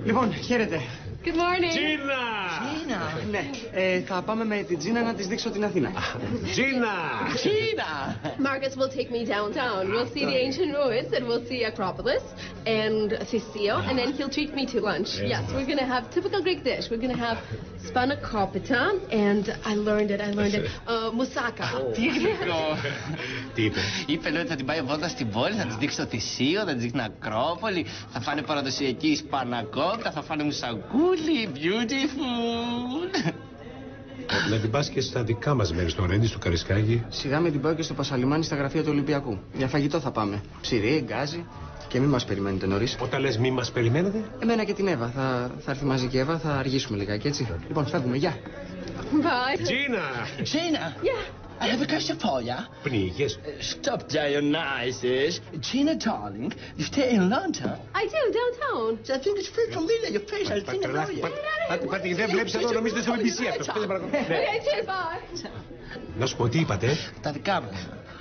Λοιπόν, χαίρετε. Good morning. Τζίνα! Ναι, θα πάμε με την Τζίνα να της δείξω την Αθήνα. Τζίνα! Marcus will take me downtown. We'll see the ancient ruins and we'll see Acropolis and Theseo, and then he'll treat me to lunch. Yes, we're going to have typical Greek dish. We're going to have spanakopita and I learned it. Moussaka. Τι είπε? Είπε λέει ότι θα την πάει βόλτα στην πόλη, θα της δείξει το Θησίο, θα της δείξει την Ακρόπολη, θα φάνε παραδοσιακή σπανακόπιτα, θα φάνε μουσακούλι, beautiful. Να την πας και στα δικά μας μέρη, στο Ρέντι, στο Καρισκάκι. Σιγά με την πάω και στο Πασαλιμάνι στα γραφεία του Ολυμπιακού. Για φαγητό θα πάμε. Ψηρή, γκάζι και μην μας περιμένετε νωρίς. Όταν λες μη μας περιμένετε. Εμένα και την Εύα. Θα έρθει μαζί και η Εύα, θα αργήσουμε λιγάκι, έτσι. Λοιπόν, φεύγουμε, γεια. Bye. Τζίνα! Yeah. I have a question for you. Πνίγες. Stop Dionysus. Gina, darling, you stay in London. I do, downtown. I think it's very familiar, your face, I think I know you. Πάτε, δεν βλέπεις εδώ, νομίζετε στο BBC αυτό. Okay, cheers, bye. Να σου πω τι είπατε. Τα δικά μας.